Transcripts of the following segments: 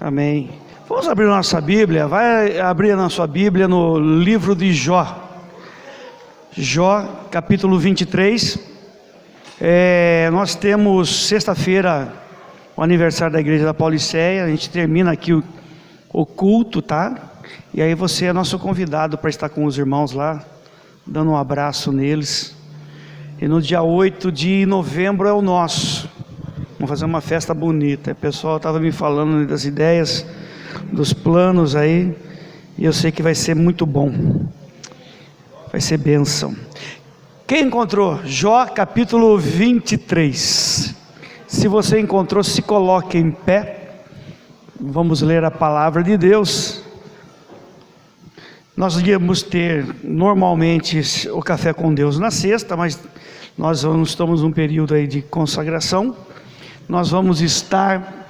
Amém. Vamos abrir nossa Bíblia. Vai abrir na sua Bíblia no livro de Jó. Jó, capítulo 23. Nós temos sexta-feira o aniversário da igreja da Pauliceia. A gente termina aqui o culto, tá? E aí você é nosso convidado para estar com os irmãos lá, dando um abraço neles. E no dia 8 de novembro é o nosso. Vamos fazer uma festa bonita. O pessoal estava me falando das ideias, dos planos aí, e eu sei que vai ser muito bom. Vai ser bênção. Quem encontrou? Jó capítulo 23. Se você encontrou, se coloque em pé. Vamos ler a palavra de Deus. Nós íamos ter normalmente o café com Deus na sexta, mas nós estamos num período aí de consagração. Nós vamos estar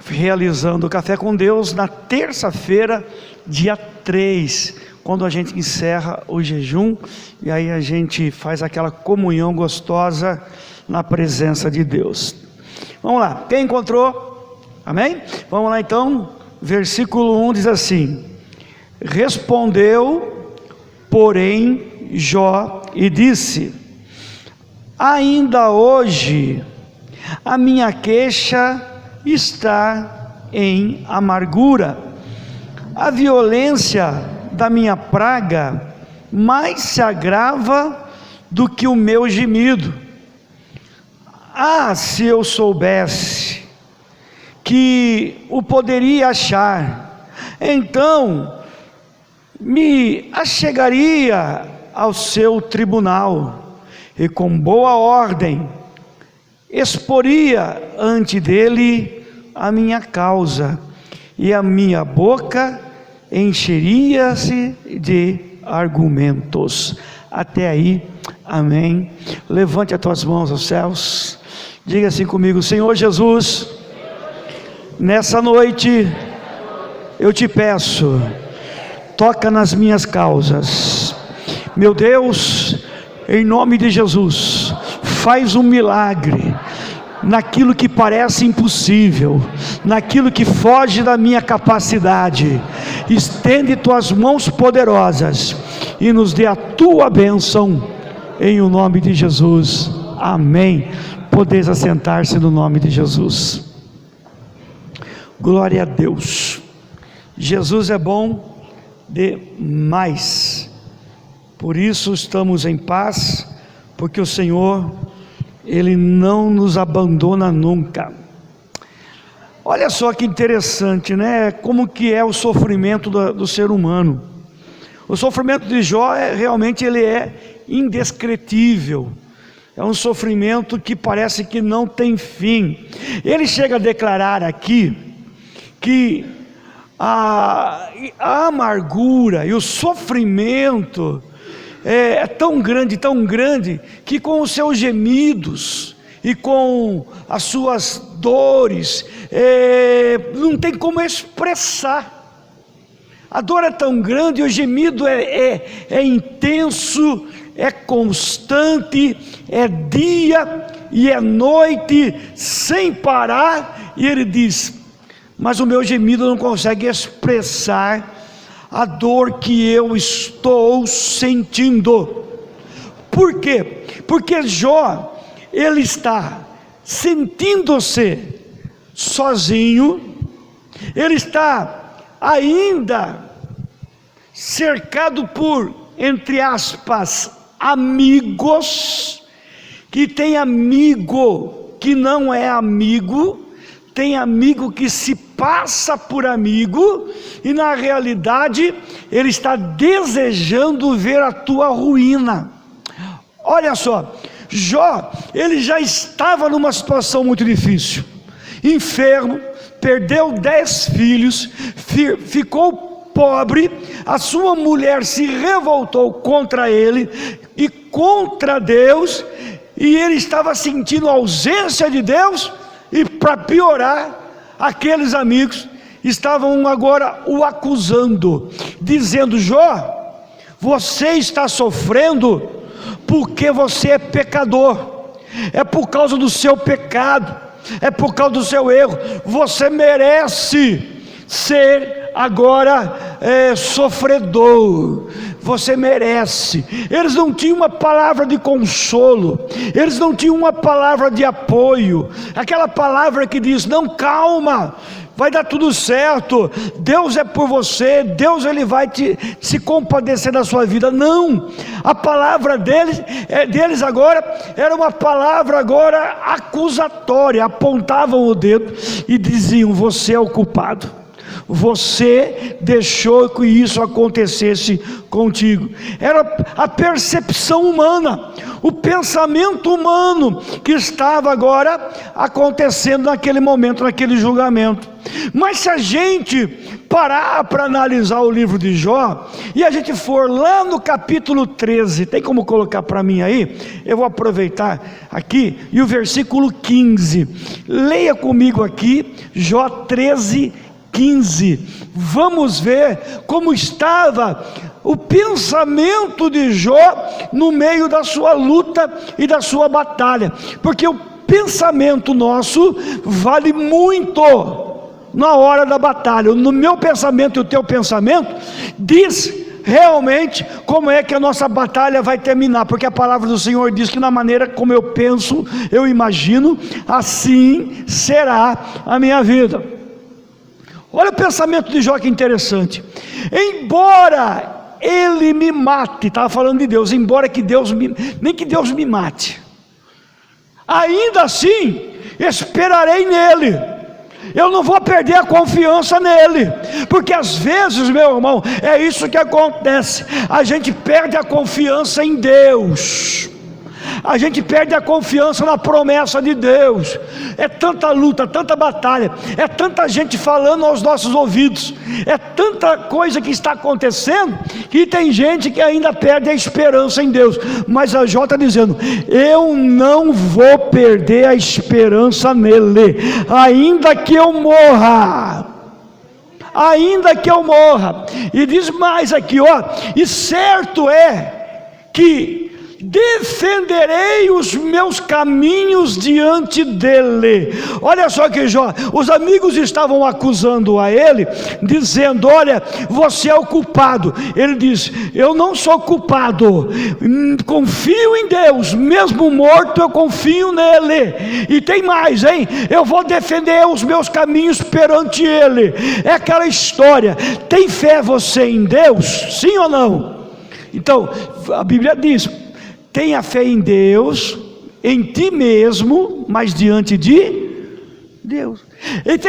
realizando o café com Deus na terça-feira, dia 3, quando a gente encerra o jejum, e aí a gente faz aquela comunhão gostosa na presença de Deus. Vamos lá, quem encontrou? Amém? Vamos lá então, versículo 1 diz assim: respondeu, porém, Jó e disse: ainda hoje a minha queixa está em amargura, a violência da minha praga mais se agrava do que o meu gemido. Ah, se eu soubesse que o poderia achar, então me achegaria ao seu tribunal, e com boa ordem exporia ante dele a minha causa, e a minha boca encheria-se de argumentos. Até aí, amém. Levante as tuas mãos aos céus, diga assim comigo: Senhor Jesus, nessa noite eu te peço, toca nas minhas causas, meu Deus, em nome de Jesus. Faz um milagre naquilo que parece impossível, naquilo que foge da minha capacidade. Estende tuas mãos poderosas e nos dê a tua bênção, em o nome de Jesus, amém. Podeis assentar-se no nome de Jesus. Glória a Deus. Jesus é bom demais, por isso estamos em paz, porque o Senhor, Ele não nos abandona nunca. Olha só que interessante, né? Como que é o sofrimento do ser humano. O sofrimento de Jó realmente ele é indescritível. É um sofrimento que parece que não tem fim. Ele chega a declarar aqui que a amargura e o sofrimento é tão grande, que com os seus gemidos e com as suas dores, não tem como expressar. A dor é tão grande, o gemido é intenso, é constante, é dia e é noite, sem parar, e ele diz: mas o meu gemido não consegue expressar a dor que eu estou sentindo. Por quê? Porque Jó, ele está sentindo-se sozinho, ele está ainda cercado por, entre aspas, amigos, que tem amigo que não é amigo, tem amigo que se passa por amigo, e na realidade ele está desejando ver a tua ruína. Olha só, Jó, ele já estava numa situação muito difícil, enfermo, perdeu 10 filhos, ficou pobre, a sua mulher se revoltou contra ele e contra Deus, e ele estava sentindo a ausência de Deus. E para piorar, aqueles amigos estavam agora o acusando, dizendo: Jó, você está sofrendo porque você é pecador, é por causa do seu pecado, é por causa do seu erro, você merece ser agora sofredor. Você merece. Eles não tinham uma palavra de consolo, eles não tinham uma palavra de apoio, aquela palavra que diz: não, calma, vai dar tudo certo, Deus é por você, Deus ele vai se compadecer da sua vida. Não, a palavra deles agora era uma palavra agora acusatória, apontavam o dedo e diziam: você é o culpado, você deixou que isso acontecesse contigo. Era a percepção humana, o pensamento humano que estava agora acontecendo naquele momento, naquele julgamento. Mas se a gente parar para analisar o livro de Jó, e a gente for lá no capítulo 13, tem como colocar para mim aí? Eu vou aproveitar aqui, e o versículo 15, leia comigo aqui, Jó 13, 15, vamos ver como estava o pensamento de Jó no meio da sua luta e da sua batalha, porque o pensamento nosso vale muito na hora da batalha. No meu pensamento e o teu pensamento diz realmente como é que a nossa batalha vai terminar, porque a palavra do Senhor diz que na maneira como eu penso, eu imagino, assim será a minha vida. Olha o pensamento de Jó, que interessante. Embora ele me mate, estava falando de Deus, embora que Deus nem que Deus me mate, ainda assim esperarei nele. Eu não vou perder a confiança nele, porque às vezes, meu irmão, é isso que acontece, a gente perde a confiança em Deus, a gente perde a confiança na promessa de Deus. É tanta luta, tanta batalha, é tanta gente falando aos nossos ouvidos, é tanta coisa que está acontecendo, que tem gente que ainda perde a esperança em Deus. Mas a Jó está dizendo: eu não vou perder a esperança nele, ainda que eu morra. Ainda que eu morra. E diz mais aqui, ó: e certo é que defenderei os meus caminhos diante dele. Olha só que Jó, os amigos estavam acusando a ele, dizendo: olha, você é o culpado. Ele diz: eu não sou culpado, confio em Deus, mesmo morto eu confio nele. E tem mais, hein? Eu vou defender os meus caminhos perante ele. É aquela história: tem fé você em Deus? Sim ou não? Então a Bíblia diz: tenha fé em Deus, em ti mesmo, mas diante de Deus.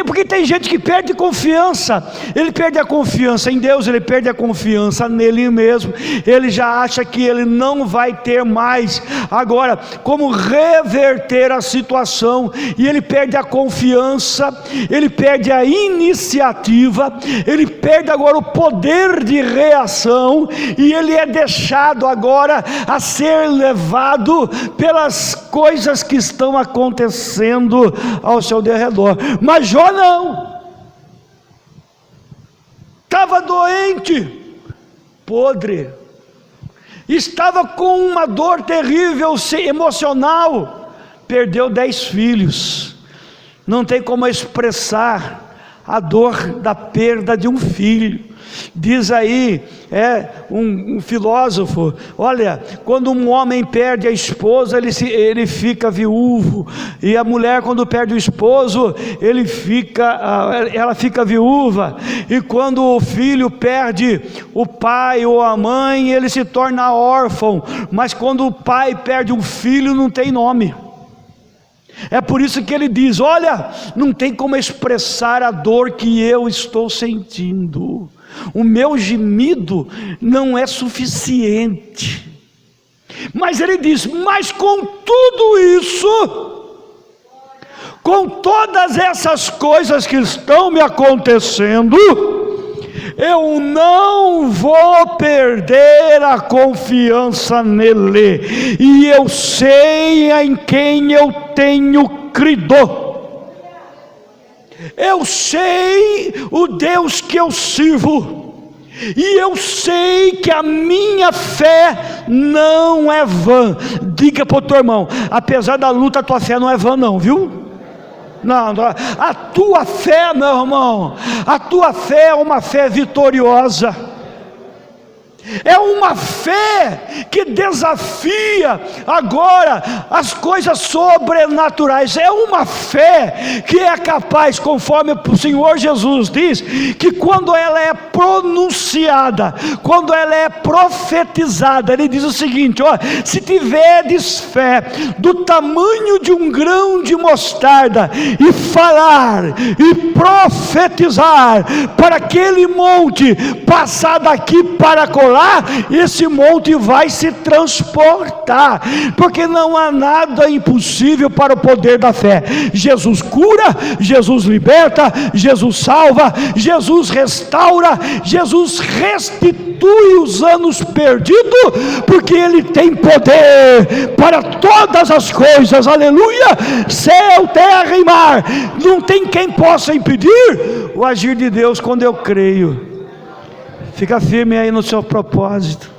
Porque tem gente que perde confiança, ele perde a confiança em Deus, ele perde a confiança nele mesmo, ele já acha que ele não vai ter mais agora como reverter a situação, e ele perde a confiança, ele perde a iniciativa, ele perde agora o poder de reação, e ele é deixado agora a ser levado pelas coisas que estão acontecendo ao seu derredor. Mas Jó não, estava doente, podre, estava com uma dor terrível emocional, perdeu 10 filhos, não tem como expressar a dor da perda de um filho. Diz aí um filósofo: olha, quando um homem perde a esposa, ele fica viúvo, e a mulher, quando perde o esposo, ela fica viúva, e quando o filho perde o pai ou a mãe, ele se torna órfão. Mas quando o pai perde um filho, não tem nome. É por isso que ele diz: olha, não tem como expressar a dor que eu estou sentindo, o meu gemido não é suficiente. Mas ele diz: mas com tudo isso, com todas essas coisas que estão me acontecendo, eu não vou perder a confiança nele, e eu sei em quem eu tenho crido. Eu sei o Deus que eu sirvo, e eu sei que a minha fé não é vã. Diga para o teu irmão: apesar da luta, a tua fé não é vã não, viu? Não, a tua fé, meu irmão, a tua fé é uma fé vitoriosa. É uma fé que desafia agora as coisas sobrenaturais. É uma fé que é capaz, conforme o Senhor Jesus diz, que quando ela é pronunciada, quando ela é profetizada, Ele diz o seguinte: ó, se tiverdes fé do tamanho de um grão de mostarda, e falar e profetizar para aquele monte passar daqui para colar, esse monte vai se transportar, porque não há nada impossível para o poder da fé. Jesus cura, Jesus liberta, Jesus salva, Jesus restaura, Jesus restitui os anos perdidos, porque Ele tem poder para todas as coisas, aleluia. Céu, terra e mar, não tem quem possa impedir o agir de Deus quando eu creio. Fica firme aí no seu propósito.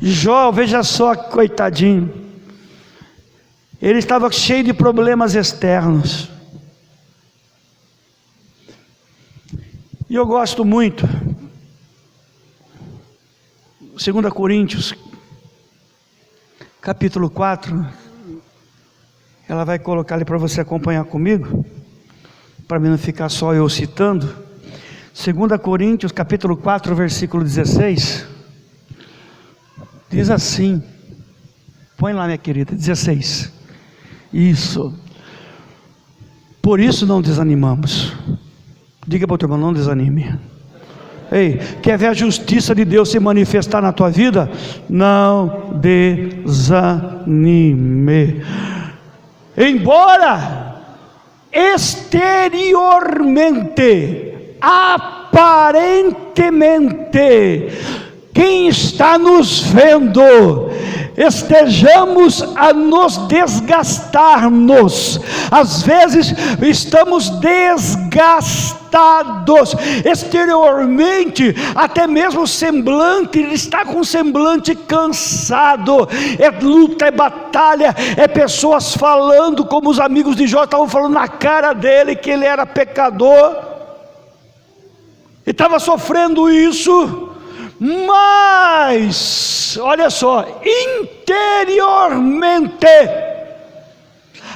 Jó, veja só, coitadinho, ele estava cheio de problemas externos, e eu gosto muito, 2 Coríntios, capítulo 4, ela vai colocar ali para você acompanhar comigo, para mim não ficar só eu citando. 2 Coríntios capítulo 4, versículo 16, diz assim, põe lá minha querida, 16, isso, por isso não desanimamos. Diga para o teu irmão, não desanime. Ei, quer ver a justiça de Deus se manifestar na tua vida? Não desanime. Embora exteriormente, aparentemente, quem está nos vendo, estejamos a nos desgastar-nos, às vezes estamos desgastados, exteriormente, até mesmo o semblante, ele está com o semblante cansado, é luta, é batalha, é pessoas falando, como os amigos de Jó estavam falando na cara dele, que ele era pecador, e estava sofrendo isso, mas, olha só, interiormente,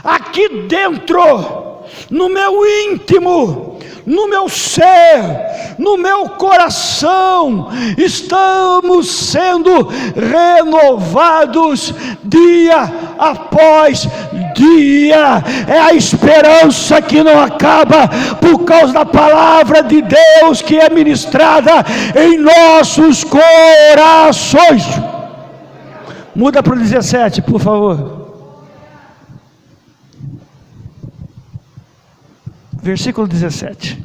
aqui dentro, no meu íntimo, no meu ser, no meu coração, estamos sendo renovados dia após dia. É a esperança que não acaba, por causa da palavra de Deus que é ministrada em nossos corações. Muda para o 17, por favor. Versículo 17.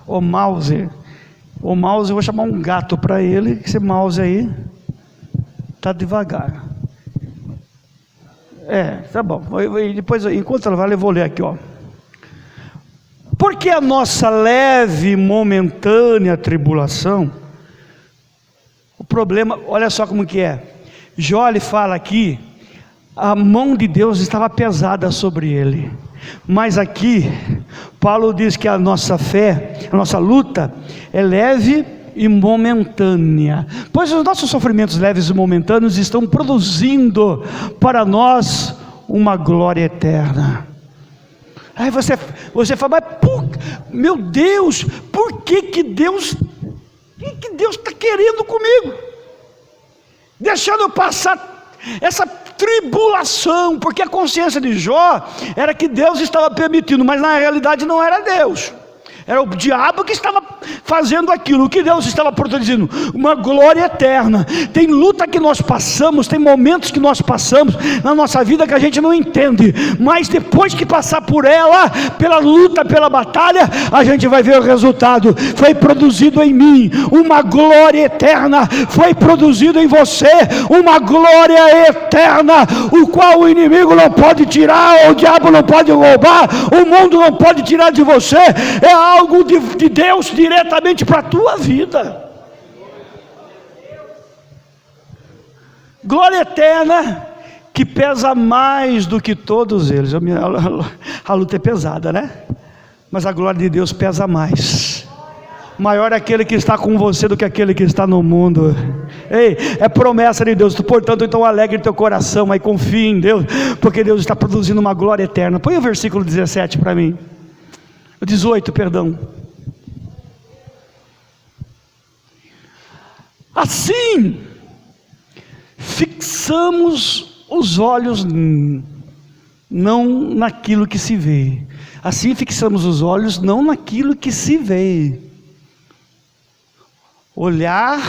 O mouse, eu vou chamar um gato para ele. Esse mouse aí está devagar. Tá bom. Depois, enquanto ela vai, eu vou ler aqui, ó. Porque a nossa leve e momentânea tribulação, o problema, olha só como que é. Jó, ele fala aqui, a mão de Deus estava pesada sobre ele. Mas aqui, Paulo diz que a nossa fé, a nossa luta é leve e momentânea, pois os nossos sofrimentos leves e momentâneos estão produzindo para nós uma glória eterna. Aí você fala, mas meu Deus, por que Deus está querendo comigo? Deixando eu passar essa tribulação, porque a consciência de Jó era que Deus estava permitindo, mas na realidade não era Deus, era o diabo que estava fazendo aquilo. O que Deus estava produzindo? Uma glória eterna. Tem luta que nós passamos, tem momentos que nós passamos na nossa vida que a gente não entende, mas depois que passar por ela, pela luta, pela batalha, a gente vai ver o resultado. Foi produzido em mim uma glória eterna, foi produzido em você uma glória eterna, o qual o inimigo não pode tirar, o diabo não pode roubar, o mundo não pode tirar de você. É algo de Deus diretamente para a tua vida. Glória eterna que pesa mais do que todos eles. A luta é pesada, né? Mas a glória de Deus pesa mais. Maior é aquele que está com você do que aquele que está no mundo. Ei, é promessa de Deus. Portanto, então alegre teu coração, mas confie em Deus, porque Deus está produzindo uma glória eterna. Põe o versículo 17 para mim. 18, perdão. Assim, fixamos os olhos não naquilo que se vê. Assim fixamos os olhos não naquilo que se vê. Olhar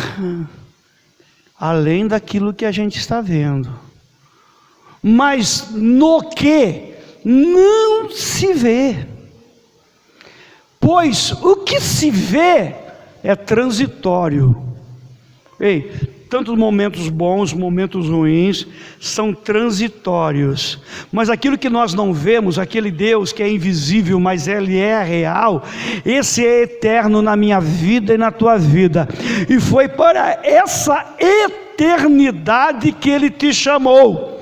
além daquilo que a gente está vendo, mas no que não se vê. Pois o que se vê é transitório. Ei, tanto momentos bons, momentos ruins, são transitórios, mas aquilo que nós não vemos, aquele Deus que é invisível, mas Ele é real, esse é eterno na minha vida e na tua vida, e foi para essa eternidade que Ele te chamou.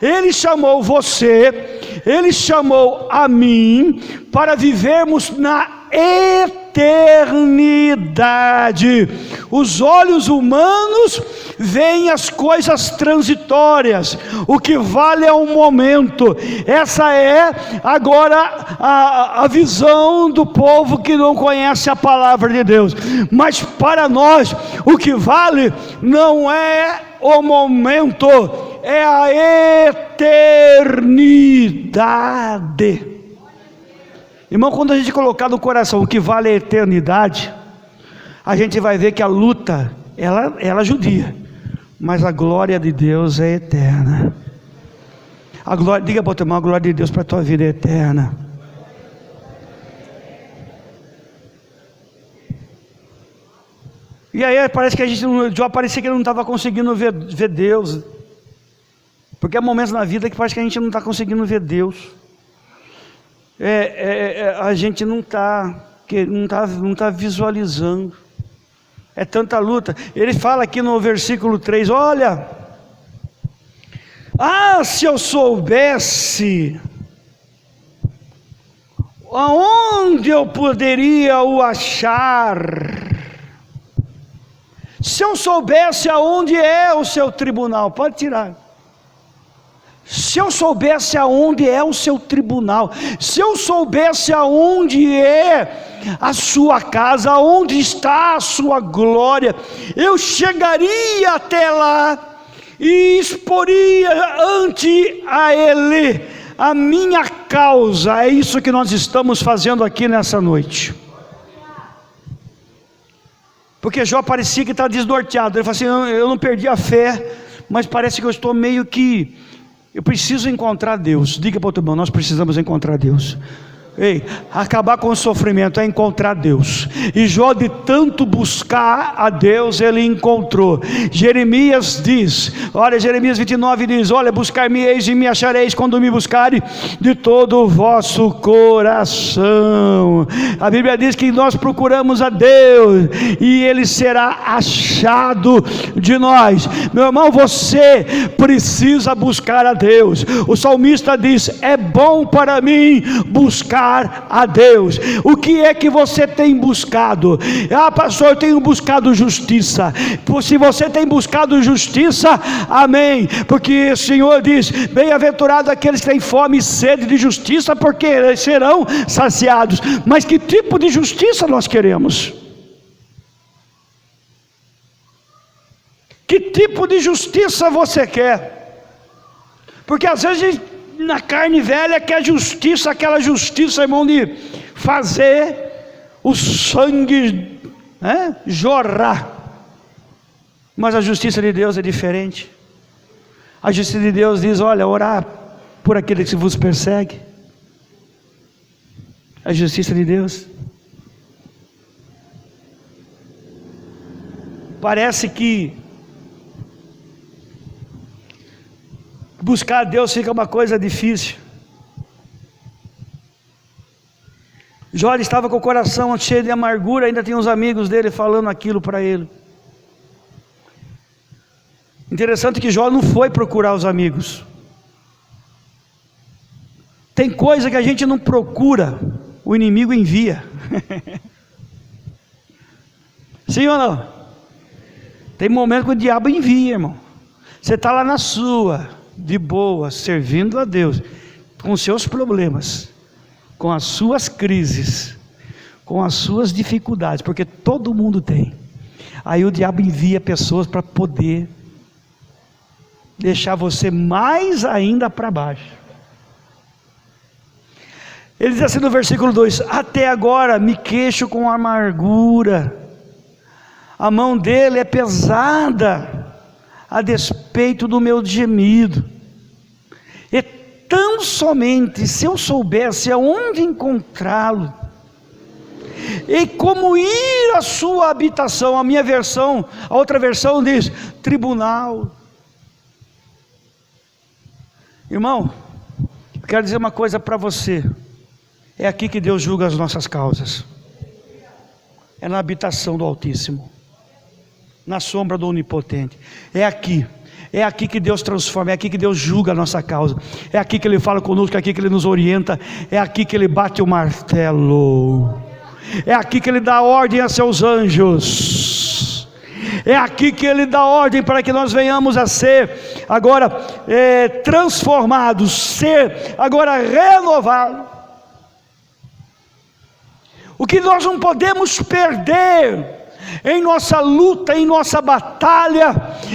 Ele chamou você, Ele chamou a mim, para vivermos na eternidade. Os olhos humanos veem as coisas transitórias, o que vale é um momento. Essa é agora a visão do povo que não conhece a palavra de Deus, mas para nós o que vale não é o momento, é a eternidade. Irmão, quando a gente colocar no coração o que vale é a eternidade, a gente vai ver que a luta, ela é judia, mas a glória de Deus é eterna. A glória, diga para o teu irmão, a glória de Deus para a tua vida é eterna. E aí parece que parecia que ele não estava conseguindo ver Deus, porque há momentos na vida que parece que a gente não está conseguindo ver Deus. A gente não está visualizando. É tanta luta. Ele fala aqui no versículo 3, olha, se eu soubesse aonde eu poderia o achar, se eu soubesse aonde é o seu tribunal, pode tirar. Se eu soubesse aonde é o seu tribunal, se eu soubesse aonde é a sua casa, aonde está a sua glória, eu chegaria até lá e exporia ante a Ele a minha causa. É isso que nós estamos fazendo aqui nessa noite. Porque Jó parecia que está desnorteado. Ele falou assim, eu não perdi a fé, mas parece que eu estou meio que... Eu preciso encontrar Deus. Diga para o teu irmão, nós precisamos encontrar Deus. Ei, acabar com o sofrimento é encontrar Deus. E Jó, de tanto buscar a Deus, ele encontrou. Jeremias diz, olha, Jeremias 29 diz, olha, buscar-me-eis e me achareis quando me buscarem de todo o vosso coração. A Bíblia diz que nós procuramos a Deus e Ele será achado de nós. Meu irmão, você precisa buscar a Deus. O salmista diz, é bom para mim buscar a Deus. O que é que você tem buscado? Pastor, eu tenho buscado justiça. Se você tem buscado justiça, amém, porque o Senhor diz, bem-aventurado aqueles que têm fome e sede de justiça, porque eles serão saciados. Mas que tipo de justiça nós queremos? Que tipo de justiça você quer? Porque às vezes na carne velha quer justiça, aquela justiça, irmão, de fazer o sangue jorrar. Mas a justiça de Deus é diferente. A justiça de Deus diz, olha, orar por aquele que vos persegue. A justiça de Deus. Parece que buscar a Deus fica uma coisa difícil. Jó estava com o coração cheio de amargura, ainda tinha os amigos dele falando aquilo para ele. Interessante que Jó não foi procurar os amigos. coisa que a gente não procura, o inimigo envia. Sim ou não? Tem momento que o diabo envia, irmão. Você está lá na sua, de boa, servindo a Deus, com os seus problemas, com as suas crises, com as suas dificuldades, porque todo mundo tem. Aí o diabo envia pessoas para poder deixar você mais ainda para baixo. Ele diz assim no versículo 2: até agora me queixo com amargura, a mão dele é pesada, a despeito do meu gemido, e tão somente se eu soubesse aonde encontrá-lo, e como ir à sua habitação. A minha versão, a outra versão diz tribunal. Irmão, quero dizer uma coisa para você: é aqui que Deus julga as nossas causas, é na habitação do Altíssimo, na sombra do Onipotente. É aqui que Deus transforma, é aqui que Deus julga a nossa causa, é aqui que Ele fala conosco, é aqui que Ele nos orienta, é aqui que Ele bate o martelo, é aqui que Ele dá ordem a seus anjos, é aqui que Ele dá ordem para que nós venhamos a ser agora transformados, ser agora renovados. O que nós não podemos perder em nossa luta, em nossa batalha,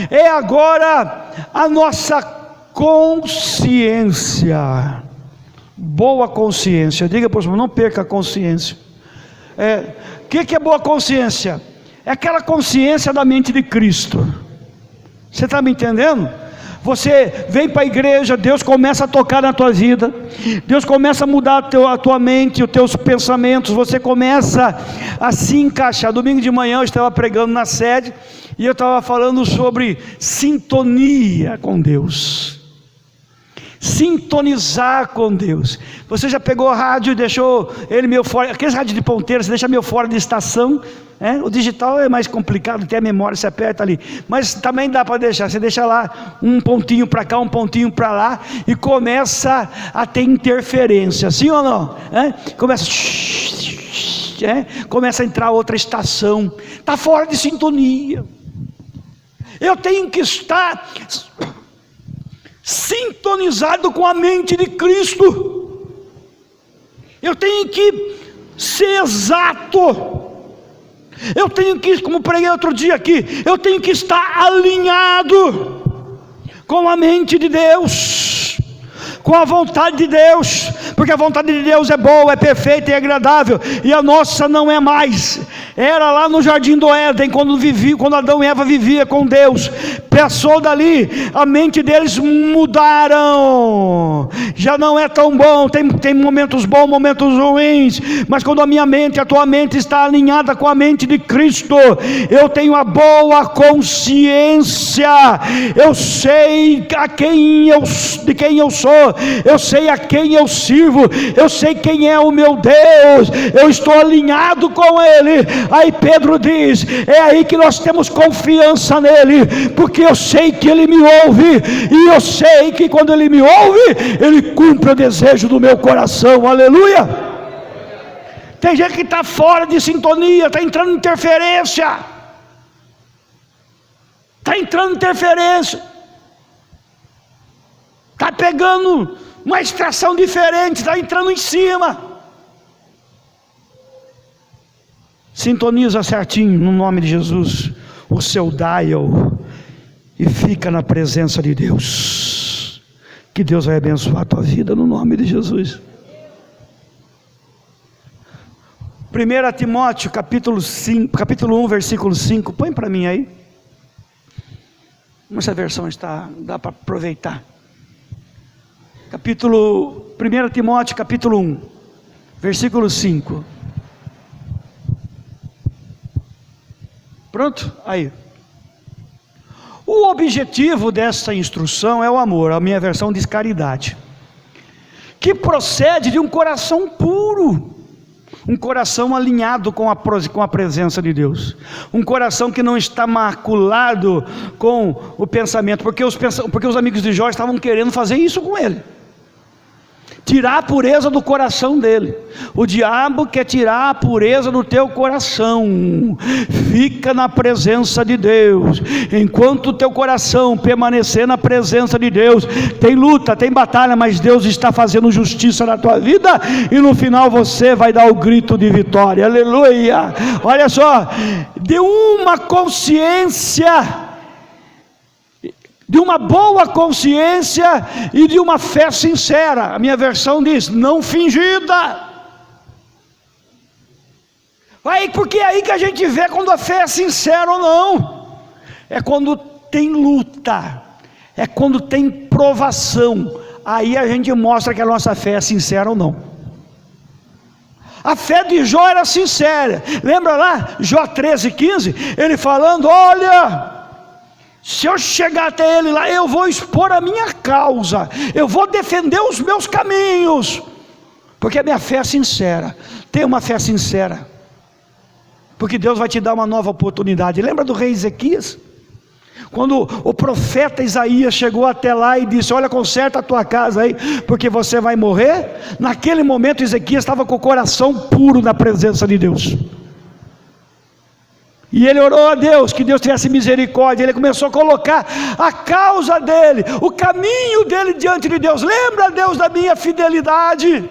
é agora a nossa consciência, boa consciência. Diga para o irmão, não perca a consciência. O que é boa consciência? É aquela consciência da mente de Cristo. Você está me entendendo? Você vem para a igreja, Deus começa a tocar na tua vida, Deus começa a mudar a tua mente, os teus pensamentos, você começa a se encaixar. Domingo de manhã eu estava pregando na sede, e eu estava falando sobre sintonia com Deus, sintonizar com Deus. Você já pegou o rádio e deixou ele meio fora, aqueles rádios de ponteira, você deixa meio fora de estação, o digital é mais complicado, tem a memória, você aperta ali, mas também dá para deixar, você deixa lá um pontinho para cá, um pontinho para lá, e começa a ter interferência, sim ou não? Começa a entrar outra estação, está fora de sintonia. Eu tenho que estar sintonizado com a mente de Cristo, eu tenho que ser exato, eu tenho que, como preguei outro dia aqui, eu tenho que estar alinhado com a mente de Deus, com a vontade de Deus, porque a vontade de Deus é boa, é perfeita e agradável, e a nossa não é mais. Era lá no jardim do Éden, quando Adão e Eva viviam com Deus, passou dali, a mente deles mudaram, já não é tão bom, tem momentos bons, momentos ruins, mas quando a minha mente, a tua mente está alinhada com a mente de Cristo, eu tenho a boa consciência, eu sei de quem eu sou, eu sei a quem eu sirvo, eu sei quem é o meu Deus, eu estou alinhado com Ele. Aí Pedro diz, é aí que nós temos confiança nele, porque eu sei que Ele me ouve, e eu sei que quando Ele me ouve, Ele cumpre o desejo do meu coração. Aleluia. Tem gente que está fora de sintonia, está entrando em interferência, está pegando uma extração diferente, está entrando em cima. Sintoniza certinho no nome de Jesus o seu dial e fica na presença de Deus, que Deus vai abençoar a tua vida no nome de Jesus. 1 Timóteo capítulo 1 versículo 5, põe para mim aí, essa versão dá para aproveitar. 1 Timóteo capítulo 1 versículo 5. Pronto? Aí. O objetivo dessa instrução é o amor, a minha versão diz caridade, que procede de um coração puro, um coração alinhado com a presença de Deus, um coração que não está maculado com o pensamento, porque os amigos de Jó estavam querendo fazer isso com ele. tirar a pureza do coração dele. O diabo quer tirar a pureza do teu coração. Fica na presença de Deus. Enquanto o teu coração permanecer na presença de Deus, tem luta, tem batalha, mas Deus está fazendo justiça na tua vida, e no final você vai dar o grito de vitória. Aleluia! Olha só, de uma consciência, de uma boa consciência e de uma fé sincera. A minha versão diz, não fingida. Porque é aí que a gente vê quando a fé é sincera ou não. É quando tem luta, é quando tem provação. Aí a gente mostra que a nossa fé é sincera ou não. A fé de Jó era sincera. Lembra lá, Jó 13:15, ele falando, olha, se eu chegar até ele lá, eu vou expor a minha causa, eu vou defender os meus caminhos, porque a minha fé é sincera. Tenha uma fé sincera, porque Deus vai te dar uma nova oportunidade. Lembra do rei Ezequias? Quando o profeta Isaías chegou até lá e disse, olha, conserta a tua casa aí, porque você vai morrer. Naquele momento Ezequias estava com o coração puro na presença de Deus, e ele orou a Deus, que Deus tivesse misericórdia. Ele começou a colocar a causa dele, o caminho dele diante de Deus. Lembra, Deus, da minha fidelidade.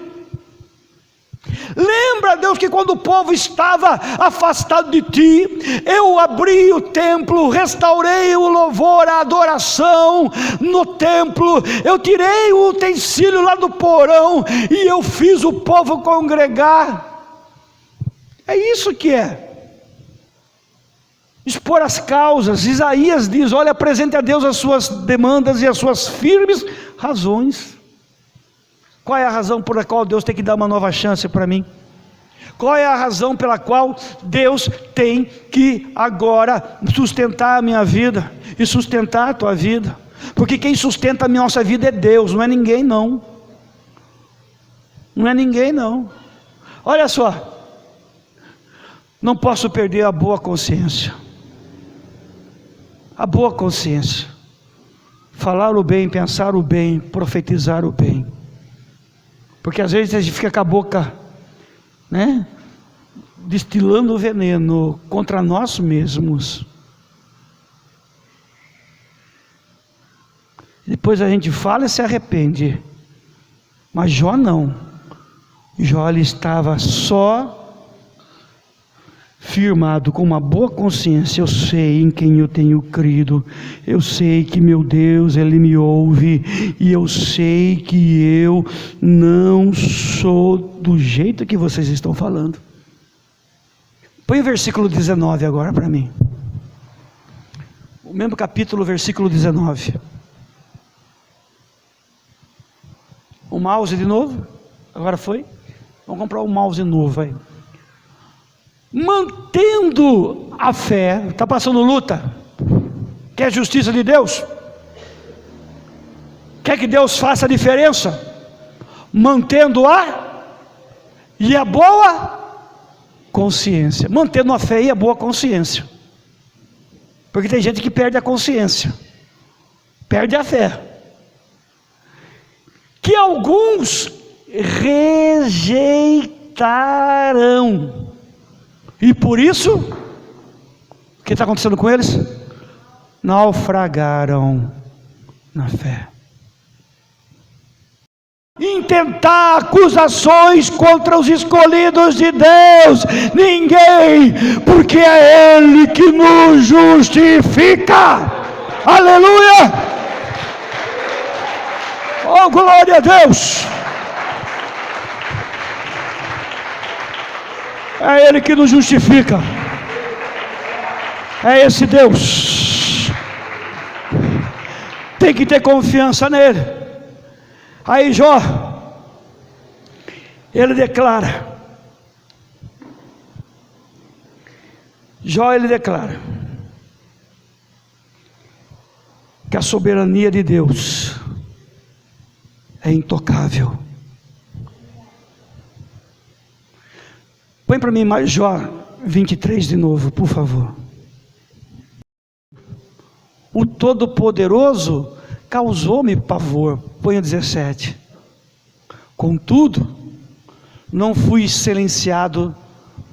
Lembra, Deus, que quando o povo estava afastado de Ti, eu abri o templo, restaurei o louvor, a adoração no templo. Eu tirei o utensílio lá do porão e eu fiz o povo congregar. É isso que é expor as causas. Isaías diz, olha, apresente a Deus as suas demandas e as suas firmes razões. Qual é a razão por a qual Deus tem que dar uma nova chance para mim? Qual é a razão pela qual Deus tem que agora sustentar a minha vida e sustentar a tua vida? Porque quem sustenta a nossa vida é Deus, não é ninguém não. Não é ninguém não. Olha só, não posso perder a boa consciência. A boa consciência, falar o bem, pensar o bem, profetizar o bem, porque às vezes a gente fica com a boca, né, destilando o veneno contra nós mesmos. Depois a gente fala e se arrepende. Mas Jó não. Jó, ele estava só firmado com uma boa consciência. Eu sei em quem eu tenho crido, eu sei que meu Deus, Ele me ouve, e eu sei que eu não sou do jeito que vocês estão falando. Põe o versículo 19 agora para mim, o mesmo capítulo, versículo 19. O mouse de novo, agora foi, vamos comprar um mouse novo aí. Mantendo a fé, está passando luta, quer justiça de Deus? Quer que Deus faça a diferença? Mantendo a e a boa consciência, mantendo a fé e a boa consciência, porque tem gente que perde a consciência, perde a fé, que alguns rejeitarão, e por isso, o que está acontecendo com eles? Naufragaram na fé. Intentar acusações contra os escolhidos de Deus, ninguém, porque é Ele que nos justifica. Aleluia! Oh, glória a Deus! É Ele que nos justifica, é esse Deus. Tem que ter confiança nele. Aí Jó, ele declara, que a soberania de Deus é intocável. Põe para mim mais Jó 23 de novo, por favor. O Todo-Poderoso causou-me pavor. Põe o 17. Contudo, não fui silenciado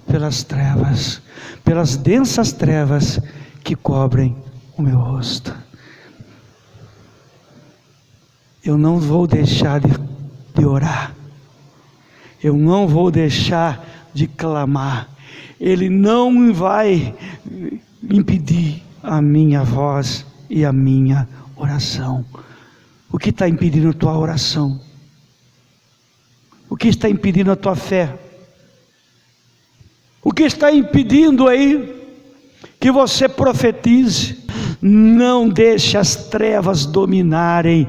pelas trevas, pelas densas trevas que cobrem o meu rosto. Eu não vou deixar de orar, eu não vou deixar de clamar. Ele não vai impedir a minha voz e a minha oração. O que está impedindo a tua oração? O que está impedindo a tua fé? O que está impedindo aí que você profetize? Não deixe as trevas dominarem.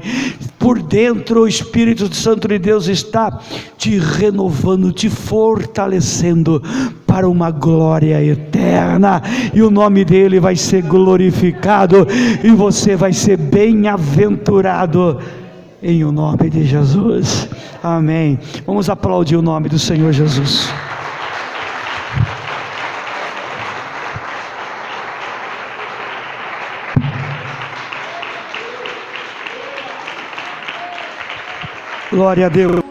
Por dentro o Espírito Santo de Deus está te renovando, te fortalecendo para uma glória eterna, e o nome dele vai ser glorificado, e você vai ser bem-aventurado em o nome de Jesus. Amém. Vamos aplaudir o nome do Senhor Jesus. Glória a Deus.